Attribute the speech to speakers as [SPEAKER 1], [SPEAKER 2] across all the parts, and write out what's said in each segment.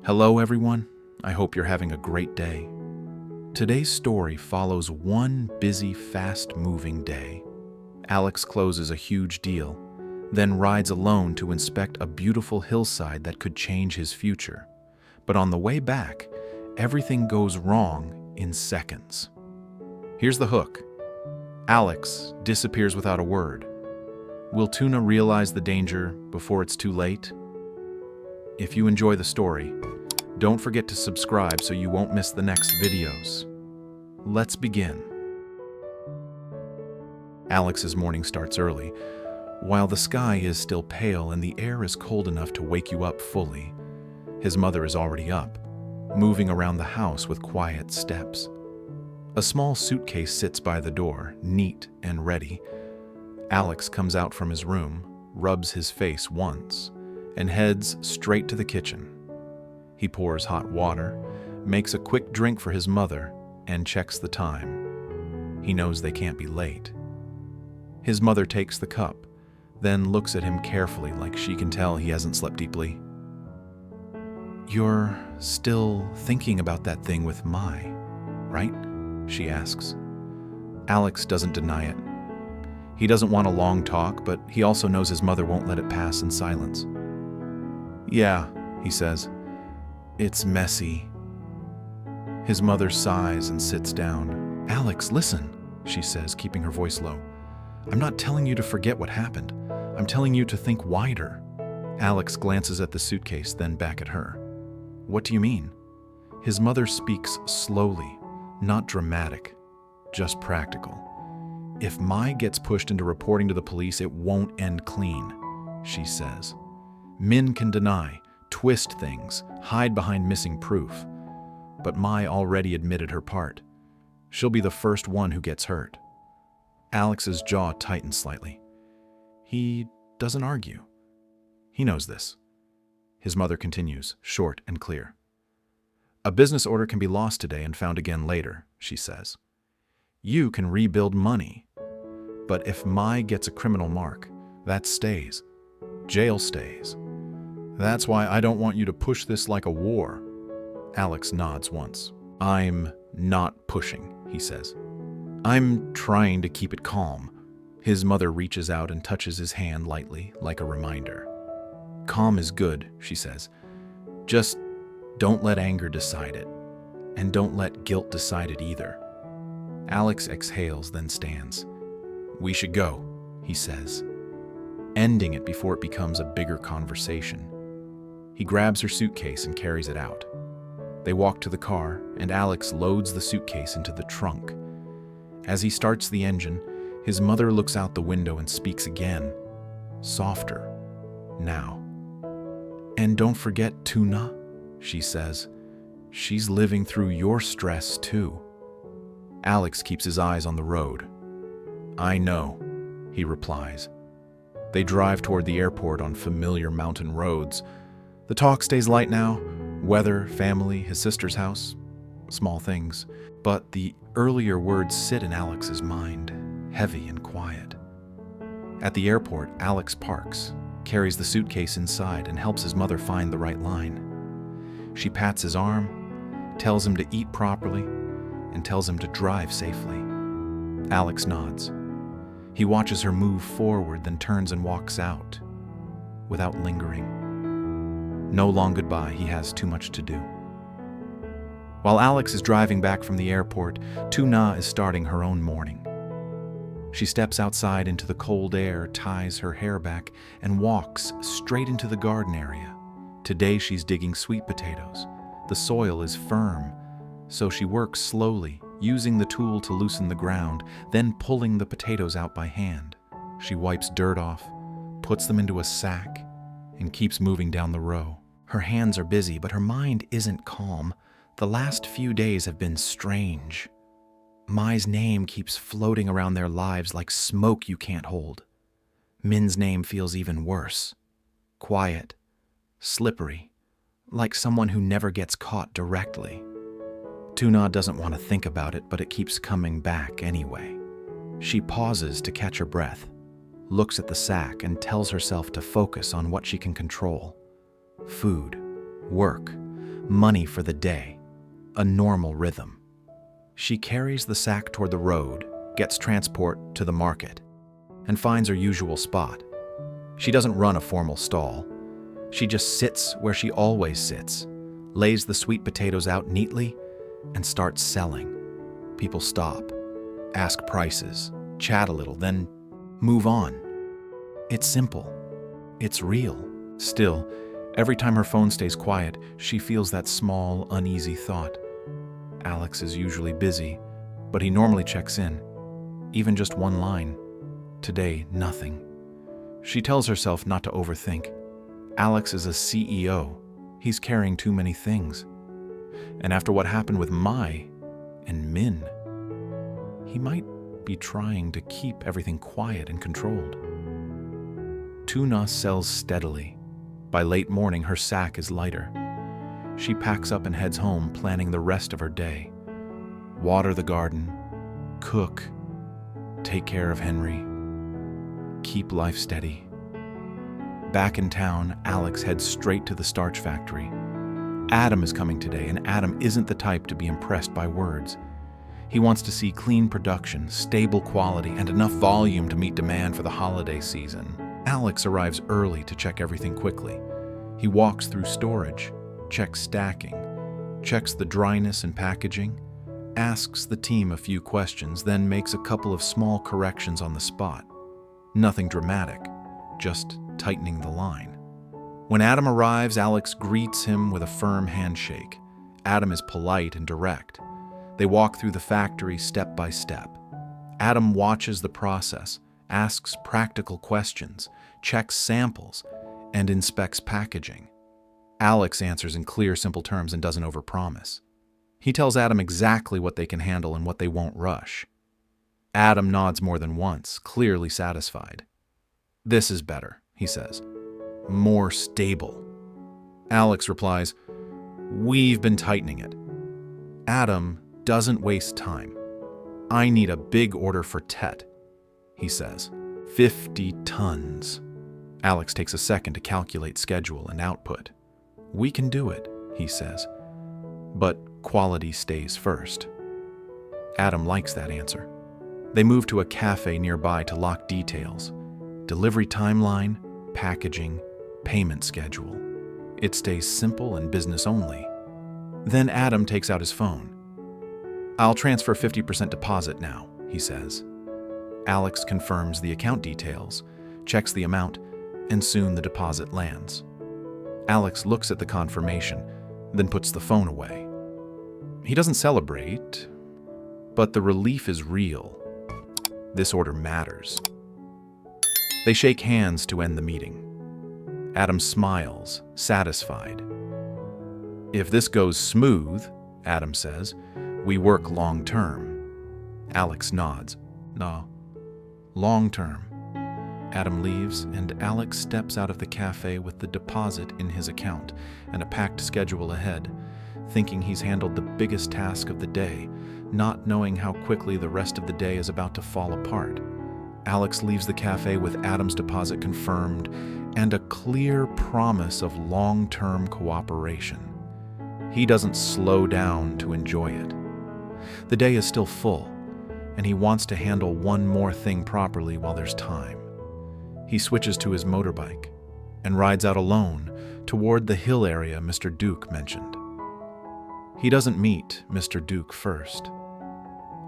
[SPEAKER 1] Hello everyone, I hope you're having a great day. Today's story follows one busy, fast-moving day. Alex closes a huge deal, then rides alone to inspect a beautiful hillside that could change his future. But on the way back, everything goes wrong in seconds. Here's the hook. Alex disappears without a word. Will Tuna realize the danger before it's too late? If you enjoy the story, don't forget to subscribe so you won't miss the next videos. Let's begin. Alex's morning starts early. While the sky is still pale and the air is cold enough to wake you up fully, his mother is already up, moving around the house with quiet steps. A small suitcase sits by the door, neat and ready. Alex comes out from his room, rubs his face once, and heads straight to the kitchen. He pours hot water, makes a quick drink for his mother, and checks the time. He knows they can't be late. His mother takes the cup, then looks at him carefully like she can tell he hasn't slept deeply. "You're still thinking about that thing with Mai, right?" she asks. Alex doesn't deny it. He doesn't want a long talk, but he also knows his mother won't let it pass in silence. "Yeah," he says. "It's messy." His mother sighs and sits down. "Alex, listen," she says, keeping her voice low. "I'm not telling you to forget what happened. I'm telling you to think wider." Alex glances at the suitcase, then back at her. "What do you mean?" His mother speaks slowly, not dramatic, just practical. "If Mai gets pushed into reporting to the police, it won't end clean," she says. "Min can deny, twist things, hide behind missing proof. But Mai already admitted her part. She'll be the first one who gets hurt." Alex's jaw tightens slightly. He doesn't argue. He knows this. His mother continues, short and clear. "A business order can be lost today and found again later," she says. "You can rebuild money. But if Mai gets a criminal mark, that stays. Jail stays. That's why I don't want you to push this like a war." Alex nods once. "I'm not pushing," he says. "I'm trying to keep it calm." His mother reaches out and touches his hand lightly, like a reminder. "Calm is good," she says. "Just don't let anger decide it. And don't let guilt decide it either." Alex exhales, then stands. "We should go," he says, ending it before it becomes a bigger conversation. He grabs her suitcase and carries it out. They walk to the car, and Alex loads the suitcase into the trunk. As he starts the engine, his mother looks out the window and speaks again, softer, now. "And don't forget Tuna," she says. "She's living through your stress too." Alex keeps his eyes on the road. "I know," he replies. They drive toward the airport on familiar mountain roads. The talk stays light now. Weather, family, his sister's house, small things. But the earlier words sit in Alex's mind, heavy and quiet. At the airport, Alex parks, carries the suitcase inside, and helps his mother find the right line. She pats his arm, tells him to eat properly, and tells him to drive safely. Alex nods. He watches her move forward, then turns and walks out, without lingering. No long goodbye, he has too much to do. While Alex is driving back from the airport, Tuna is starting her own morning. She steps outside into the cold air, ties her hair back, and walks straight into the garden area. Today she's digging sweet potatoes. The soil is firm, so she works slowly, using the tool to loosen the ground, then pulling the potatoes out by hand. She wipes dirt off, puts them into a sack, and keeps moving down the row. Her hands are busy, but her mind isn't calm. The last few days have been strange. Mai's name keeps floating around their lives like smoke you can't hold. Min's name feels even worse. Quiet, slippery, like someone who never gets caught directly. Tuna doesn't want to think about it, but it keeps coming back anyway. She pauses to catch her breath, looks at the sack, and tells herself to focus on what she can control. Food, work, money for the day, a normal rhythm. She carries the sack toward the road, gets transport to the market, and finds her usual spot. She doesn't run a formal stall. She just sits where she always sits, lays the sweet potatoes out neatly, and starts selling. People stop, ask prices, chat a little, then move on. It's simple. It's real. Still, every time her phone stays quiet, she feels that small, uneasy thought. Alex is usually busy, but he normally checks in. Even just one line. Today, nothing. She tells herself not to overthink. Alex is a CEO. He's carrying too many things. And after what happened with Mai and Min, he might be trying to keep everything quiet and controlled. Tuna sells steadily. By late morning, her sack is lighter. She packs up and heads home, planning the rest of her day. Water the garden, cook, take care of Henry, keep life steady. Back in town, Alex heads straight to the starch factory. Adam is coming today, and Adam isn't the type to be impressed by words. He wants to see clean production, stable quality, and enough volume to meet demand for the holiday season. Alex arrives early to check everything quickly. He walks through storage, checks stacking, checks the dryness and packaging, asks the team a few questions, then makes a couple of small corrections on the spot. Nothing dramatic, just tightening the line. When Adam arrives, Alex greets him with a firm handshake. Adam is polite and direct. They walk through the factory step by step. Adam watches the process, asks practical questions, checks samples, and inspects packaging. Alex answers in clear, simple terms and doesn't overpromise. He tells Adam exactly what they can handle and what they won't rush. Adam nods more than once, clearly satisfied. "This is better," he says. "More stable." Alex replies, "We've been tightening it." Adam doesn't waste time. "I need a big order for Tet," he says. 50 tons. Alex takes a second to calculate schedule and output. "We can do it," he says. "But quality stays first." Adam likes that answer. They move to a cafe nearby to lock details. Delivery timeline, packaging, payment schedule. It stays simple and business only. Then Adam takes out his phone. "I'll transfer 50% deposit now," he says. Alex confirms the account details, checks the amount, and soon the deposit lands. Alex looks at the confirmation, then puts the phone away. He doesn't celebrate, but the relief is real. This order matters. They shake hands to end the meeting. Adam smiles, satisfied. "If this goes smooth," Adam says, "we work long term." Alex nods. "No, long term." Adam leaves, and Alex steps out of the cafe with the deposit in his account and a packed schedule ahead, thinking he's handled the biggest task of the day, not knowing how quickly the rest of the day is about to fall apart. Alex leaves the cafe with Adam's deposit confirmed and a clear promise of long-term cooperation. He doesn't slow down to enjoy it. The day is still full, and he wants to handle one more thing properly while there's time. He switches to his motorbike and rides out alone toward the hill area Mr. Duke mentioned. He doesn't meet Mr. Duke first.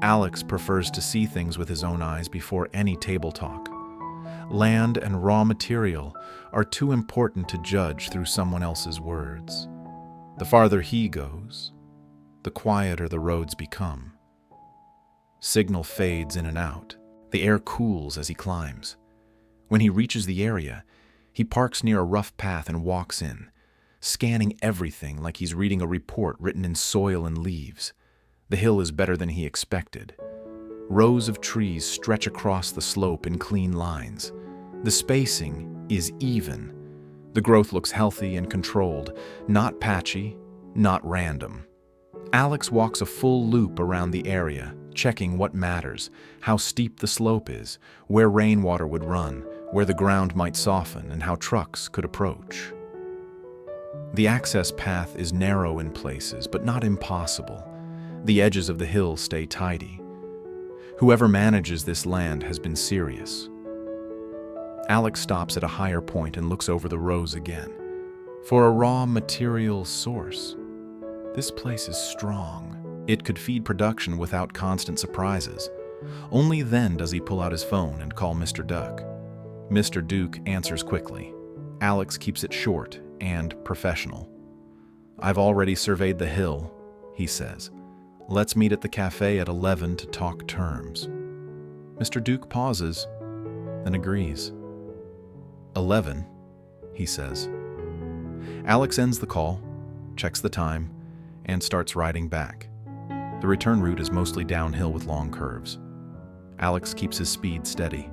[SPEAKER 1] Alex prefers to see things with his own eyes before any table talk. Land and raw material are too important to judge through someone else's words. The farther he goes, the quieter the roads become. Signal fades in and out. The air cools as he climbs. When he reaches the area, he parks near a rough path and walks in, scanning everything like he's reading a report written in soil and leaves. The hill is better than he expected. Rows of trees stretch across the slope in clean lines. The spacing is even. The growth looks healthy and controlled, not patchy, not random. Alex walks a full loop around the area, checking what matters, how steep the slope is, where rainwater would run, where the ground might soften, and how trucks could approach. The access path is narrow in places, but not impossible. The edges of the hill stay tidy. Whoever manages this land has been serious. Alex stops at a higher point and looks over the rows again. For a raw material source, this place is strong. It could feed production without constant surprises. Only then does he pull out his phone and call Mr. Duck. Mr. Duke answers quickly. Alex keeps it short and professional. "I've already surveyed the hill," he says. "Let's meet at the cafe at 11 to talk terms." Mr. Duke pauses, then agrees. 11, he says. Alex ends the call, checks the time, and starts riding back. The return route is mostly downhill with long curves. Alex keeps his speed steady.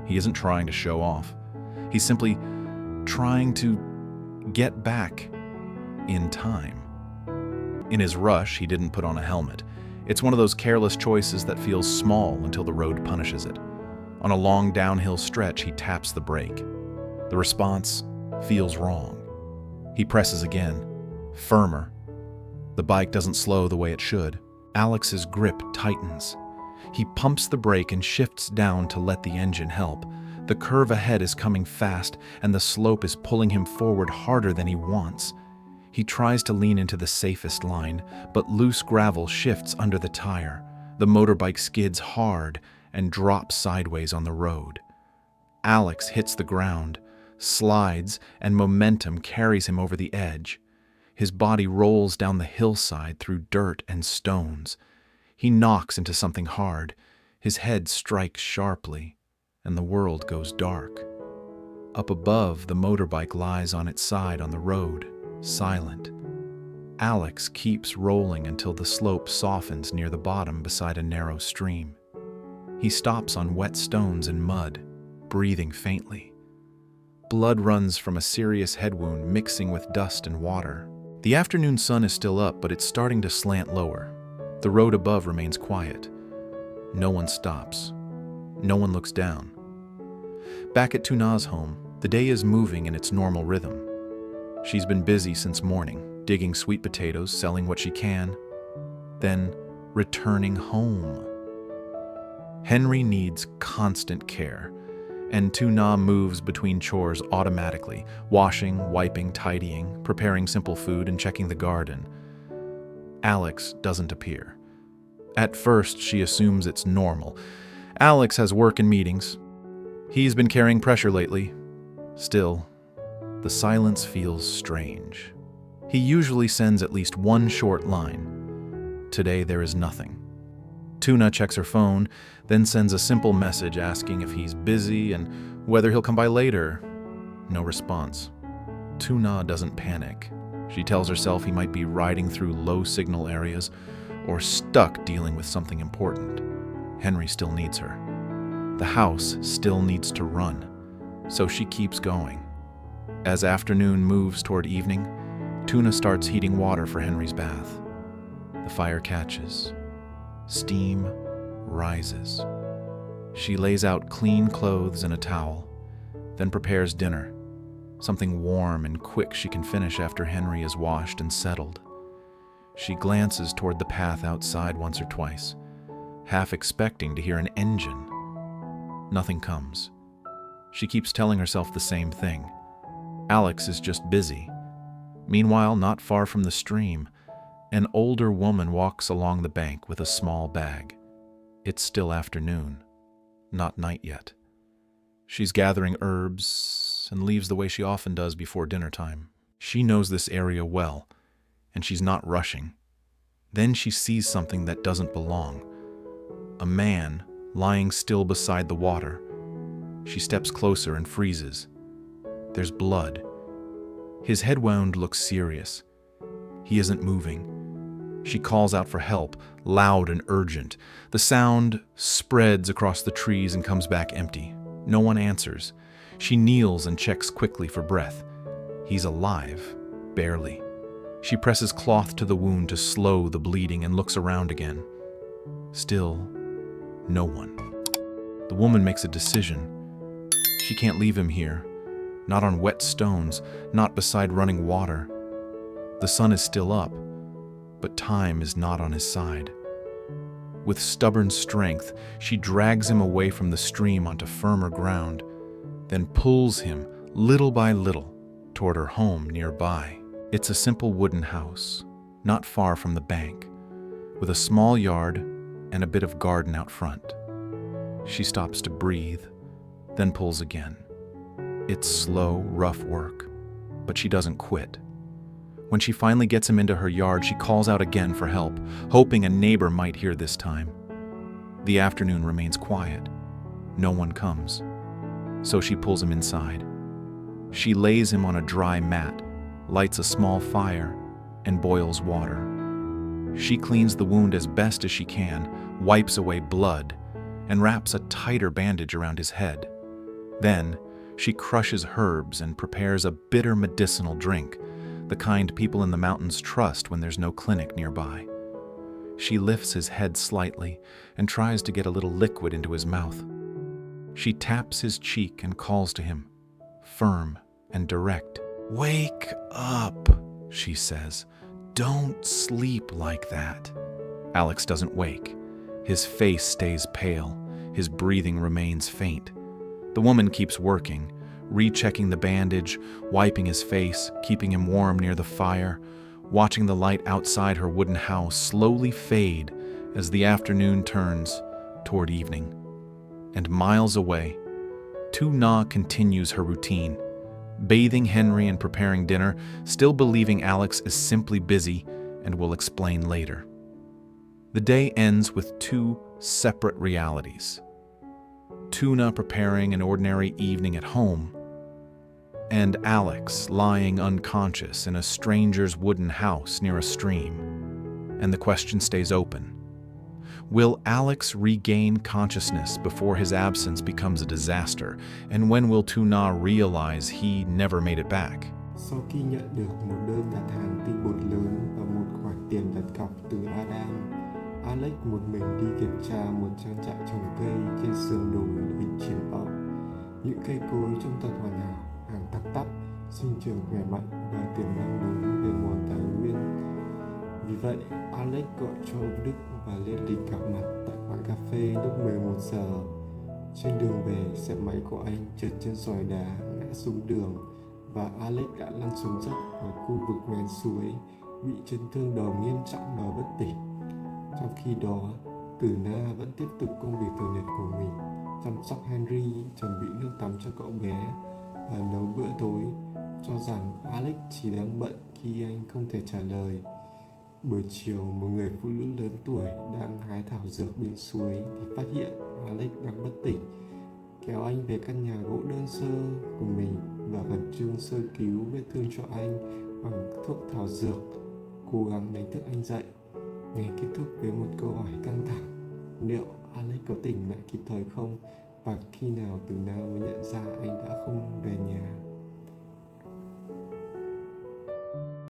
[SPEAKER 1] He isn't trying to show off. He's simply trying to get back in time. In his rush, he didn't put on a helmet. It's one of those careless choices that feels small until the road punishes it. On a long downhill stretch, he taps the brake. The response feels wrong. He presses again, firmer. The bike doesn't slow the way it should. Alex's grip tightens. He pumps the brake and shifts down to let the engine help. The curve ahead is coming fast, and the slope is pulling him forward harder than he wants. He tries to lean into the safest line, but loose gravel shifts under the tire. The motorbike skids hard and drops sideways on the road. Alex hits the ground, slides, and momentum carries him over the edge. His body rolls down the hillside through dirt and stones. He knocks into something hard. His head strikes sharply, and the world goes dark. Up above, the motorbike lies on its side on the road, silent. Alex keeps rolling until the slope softens near the bottom beside a narrow stream. He stops on wet stones and mud, breathing faintly. Blood runs from a serious head wound mixing with dust and water. The afternoon sun is still up, but it's starting to slant lower. The road above remains quiet. No one stops. No one looks down. Back at Tuna's home, the day is moving in its normal rhythm. She's been busy since morning, digging sweet potatoes, selling what she can, then returning home. Henry needs constant care, and Tuna moves between chores automatically, washing, wiping, tidying, preparing simple food, and checking the garden. Alex doesn't appear. At first, she assumes it's normal. Alex has work and meetings. He's been carrying pressure lately. Still, the silence feels strange. He usually sends at least one short line. Today there is nothing. Tuna checks her phone, then sends a simple message asking if he's busy and whether he'll come by later. No response. Tuna doesn't panic. She tells herself he might be riding through low-signal areas or stuck dealing with something important. Henry still needs her. The house still needs to run, so she keeps going. As afternoon moves toward evening, Tuna starts heating water for Henry's bath. The fire catches. Steam rises. She lays out clean clothes and a towel, then prepares dinner, something warm and quick she can finish after Henry is washed and settled. She glances toward the path outside once or twice, half expecting to hear an engine. Nothing comes. She keeps telling herself the same thing. Alex is just busy. Meanwhile, not far from the stream, an older woman walks along the bank with a small bag. It's still afternoon, not night yet. She's gathering herbs and leaves the way she often does before dinner time. She knows this area well, and she's not rushing. Then she sees something that doesn't belong. A man lying still beside the water. She steps closer and freezes. There's blood. His head wound looks serious. He isn't moving. She calls out for help, loud and urgent. The sound spreads across the trees and comes back empty. No one answers. She kneels and checks quickly for breath. He's alive, barely. She presses cloth to the wound to slow the bleeding and looks around again. Still, no one. The woman makes a decision. She can't leave him here. not on wet stones, not beside running water. The sun is still up, but time is not on his side. With stubborn strength, she drags him away from the stream onto firmer ground, then pulls him, little by little, toward her home nearby. It's a simple wooden house, not far from the bank, with a small yard and a bit of garden out front. She stops to breathe, then pulls again. It's slow, rough work, but she doesn't quit. When she finally gets him into her yard, she calls out again for help, hoping a neighbor might hear this time. The afternoon remains quiet. No one comes. So she pulls him inside. She lays him on a dry mat, lights a small fire, and boils water. She cleans the wound as best as she can, wipes away blood, and wraps a tighter bandage around his head. Then, she crushes herbs and prepares a bitter medicinal drink, the kind people in the mountains trust when there's no clinic nearby. She lifts his head slightly and tries to get a little liquid into his mouth. She taps his cheek and calls to him, firm and direct. "Wake up," she says. "Don't sleep like that." Alex doesn't wake. His face stays pale. His breathing remains faint. The woman keeps working, rechecking the bandage, wiping his face, keeping him warm near the fire, watching the light outside her wooden house slowly fade as the afternoon turns toward evening. And miles away, Tuna continues her routine, bathing Henry and preparing dinner, still believing Alex is simply busy and will explain later. The day ends with two separate realities. Tuna preparing an ordinary evening at home, and Alex lying unconscious in a stranger's wooden house near a stream. And the question stays open. Will Alex regain consciousness before his absence becomes a disaster? And when will Tuna realize he never made it back?
[SPEAKER 2] Sau khi nhận được một đơn đặt hàng tinh bột lớn và một khoản tiền đặt cọc từ Adam, Alex một mình đi kiểm tra một trang trại trồng cây trên sườn đồi huyện triển vọng. Những cây cối trông thật hoàn hảo, hàng tắc tắp, sinh trưởng khỏe mạnh và tiềm năng đúng về nguồn tài nguyên. Vì vậy, Alex gọi cho ông Đức và lên lịch gặp mặt tại quán cà phê lúc 11 giờ. Trên đường về, xe máy của anh trượt trên sỏi đá, ngã xuống đường và Alex đã lăn xuống dốc ở khu vực ven suối, bị chấn thương đầu nghiêm trọng và bất tỉnh. Trong khi đó, Tuna vẫn tiếp tục công việc thường nhật của mình, chăm sóc Henry, chuẩn bị nước tắm cho cậu bé và nấu bữa tối, cho rằng Alex chỉ đang bận khi anh không thể trả lời. Buổi chiều, một người phụ nữ lớn tuổi đang hái thảo dược bên suối thì phát hiện Alex đang bất tỉnh, kéo anh về căn nhà gỗ đơn sơ của mình và khẩn trương sơ cứu vết thương cho anh bằng thuốc thảo dược, cố gắng đánh thức anh dậy. Ngày kết thúc với một câu hỏi căng thẳng: liệu Alex có tỉnh lại kịp thời không, và khi nào Tuna mới nhận ra anh đã không về nhà.